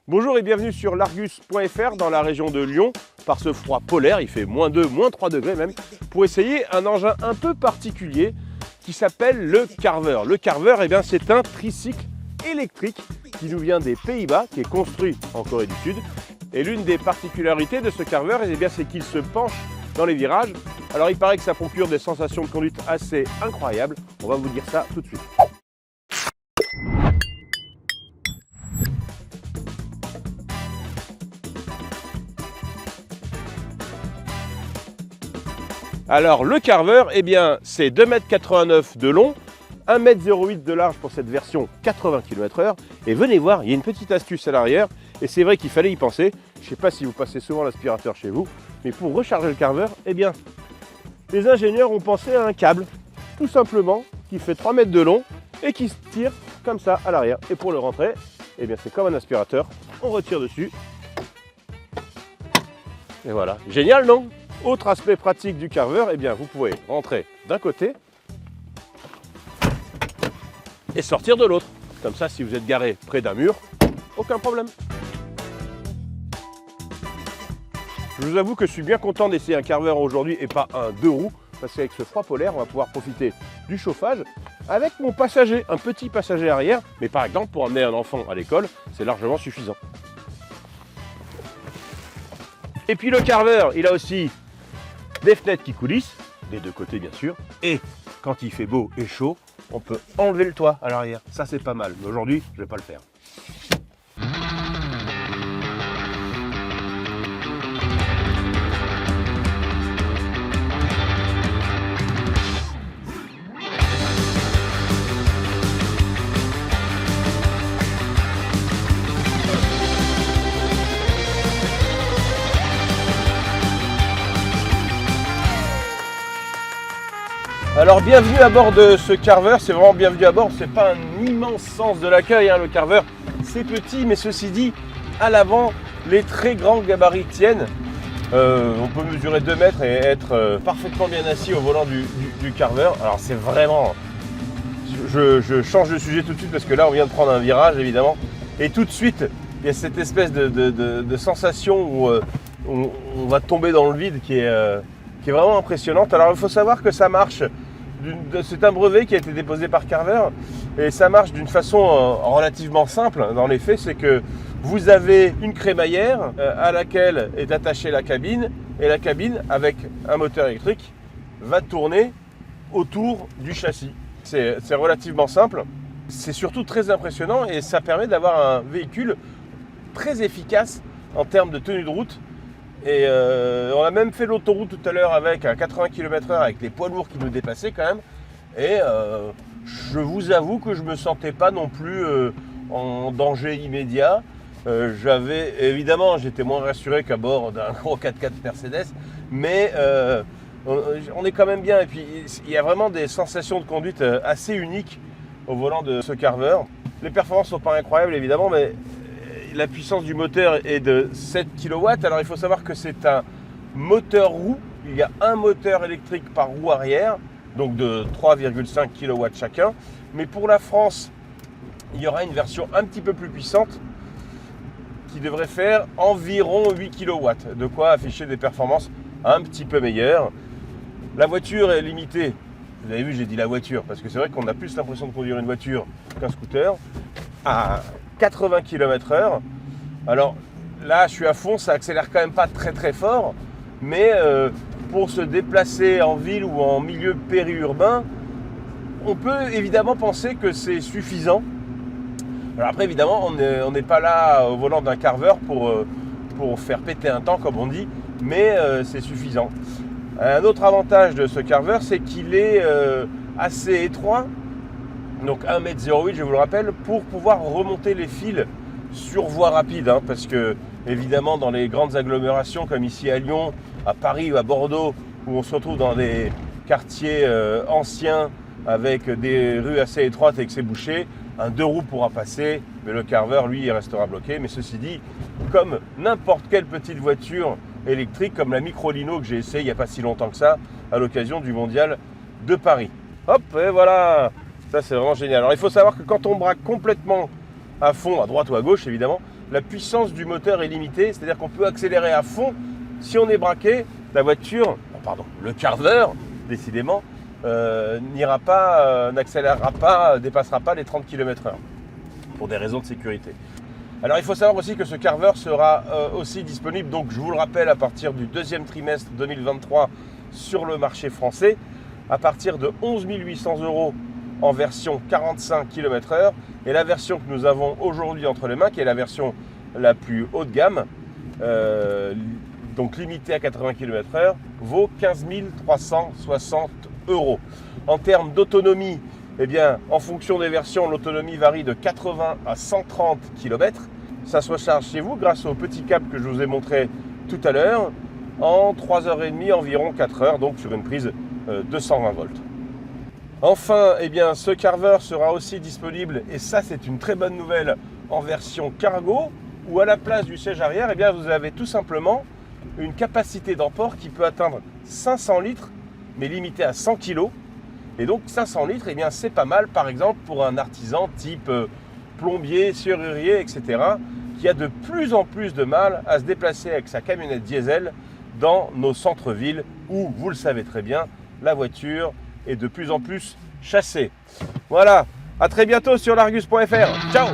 Bonjour et bienvenue sur l'Argus.fr dans la région de Lyon, par ce froid polaire, il fait -2, -3 degrés même, pour essayer un engin un peu particulier qui s'appelle le Carver. Le Carver, eh bien, c'est un tricycle électrique qui nous vient des Pays-Bas, qui est construit en Corée du Sud. Et l'une des particularités de ce Carver, eh bien, c'est qu'il se penche dans les virages. Alors il paraît que ça procure des sensations de conduite assez incroyables. On va vous dire ça tout de suite. Alors le Carver, eh bien, c'est 2,89 m de long, 1,08 m de large pour cette version 80 km/h. Et venez voir, il y a une petite astuce à l'arrière, et c'est vrai qu'il fallait y penser. Je ne sais pas si vous passez souvent l'aspirateur chez vous, mais pour recharger le Carver, eh bien, les ingénieurs ont pensé à un câble, tout simplement, qui fait 3 mètres de long et qui se tire comme ça à l'arrière. Et pour le rentrer, eh bien, c'est comme un aspirateur, on retire dessus. Et voilà, génial, non ? Autre aspect pratique du Carver, eh bien, vous pouvez rentrer d'un côté et sortir de l'autre. Comme ça, si vous êtes garé près d'un mur, aucun problème. Je vous avoue que je suis bien content d'essayer un Carver aujourd'hui et pas un 2 roues, parce qu'avec ce froid polaire, on va pouvoir profiter du chauffage avec mon passager, un petit passager arrière, mais par exemple pour emmener un enfant à l'école, c'est largement suffisant. Et puis le Carver, il a aussi des fenêtres qui coulissent, des deux côtés bien sûr, et quand il fait beau et chaud, on peut enlever le toit à l'arrière. Ça c'est pas mal, mais aujourd'hui, je vais pas le faire. Alors bienvenue à bord de ce Carver, c'est vraiment bienvenue à bord, c'est pas un immense sens de l'accueil, hein, le Carver, c'est petit, mais ceci dit, à l'avant, les très grands gabarits tiennent. On peut mesurer 2 mètres et être parfaitement bien assis au volant du Carver. Alors c'est vraiment, je change de sujet tout de suite parce que là on vient de prendre un virage évidemment, et tout de suite il y a cette espèce de sensation où on va tomber dans le vide qui est vraiment impressionnante. Alors il faut savoir que ça marche, c'est un brevet qui a été déposé par Carver et ça marche d'une façon relativement simple dans les faits, c'est que vous avez une crémaillère à laquelle est attachée la cabine, et la cabine avec un moteur électrique va tourner autour du châssis. C'est relativement simple, c'est surtout très impressionnant et ça permet d'avoir un véhicule très efficace en termes de tenue de route. Et on a même fait l'autoroute tout à l'heure avec un 80 km/h avec les poids lourds qui nous dépassaient quand même. Et je vous avoue que je ne me sentais pas non plus en danger immédiat. Évidemment, j'étais moins rassuré qu'à bord d'un gros 4x4 Mercedes, mais on est quand même bien. Et puis il y a vraiment des sensations de conduite assez uniques au volant de ce Carver. Les performances ne sont pas incroyables évidemment, mais la puissance du moteur est de 7 kW. Alors il faut savoir que c'est un moteur roue. Il y a un moteur électrique par roue arrière, donc de 3,5 kW chacun. Mais pour la France, il y aura une version un petit peu plus puissante qui devrait faire environ 8 kW. De quoi afficher des performances un petit peu meilleures. La voiture est limitée. Vous avez vu, j'ai dit la voiture, parce que c'est vrai qu'on a plus l'impression de conduire une voiture qu'un scooter, à 80 km/h. Alors là, je suis à fond, ça accélère quand même pas très très fort, mais pour se déplacer en ville ou en milieu périurbain, on peut évidemment penser que c'est suffisant. Alors après, évidemment, on n'est pas là au volant d'un Carver pour faire péter un temps, comme on dit, mais c'est suffisant. Un autre avantage de ce Carver, c'est qu'il est assez étroit, donc 1,08 m, je vous le rappelle, pour pouvoir remonter les fils sur voie rapide, hein, parce que évidemment dans les grandes agglomérations comme ici à Lyon, à Paris ou à Bordeaux, où on se retrouve dans des quartiers anciens avec des rues assez étroites et que c'est bouché, un 2 roues pourra passer, mais le Carver lui il restera bloqué. Mais ceci dit, comme n'importe quelle petite voiture électrique, comme la Microlino que j'ai essayé il n'y a pas si longtemps que ça, à l'occasion du mondial de Paris. Hop, et voilà. Ça c'est vraiment génial. Alors il faut savoir que quand on braque complètement à fond, à droite ou à gauche évidemment, la puissance du moteur est limitée, c'est-à-dire qu'on peut accélérer à fond. Si on est braqué, la voiture, le Carver, décidément, n'accélérera pas, dépassera pas les 30 km/h pour des raisons de sécurité. Alors il faut savoir aussi que ce Carver sera aussi disponible, donc je vous le rappelle, à partir du deuxième trimestre 2023 sur le marché français, à partir de 11 800 € en version 45 km/h, et la version que nous avons aujourd'hui entre les mains, qui est la version la plus haut de gamme, donc limitée à 80 km/h, vaut 15 360 €. En termes d'autonomie, eh bien, en fonction des versions, l'autonomie varie de 80 à 130 km. Ça se recharge chez vous grâce au petit câble que je vous ai montré tout à l'heure en 3h30, environ 4 heures, donc sur une prise de 120 volts. Enfin, eh bien, ce Carver sera aussi disponible, et ça c'est une très bonne nouvelle, en version cargo, où à la place du siège arrière, eh bien, vous avez tout simplement une capacité d'emport qui peut atteindre 500 litres, mais limitée à 100 kg. Et donc 500 litres, eh bien, c'est pas mal, par exemple, pour un artisan type plombier, serrurier, etc., qui a de plus en plus de mal à se déplacer avec sa camionnette diesel dans nos centres-villes où, vous le savez très bien, la voiture est de plus en plus chassée. Voilà, à très bientôt sur l'Argus.fr. Ciao!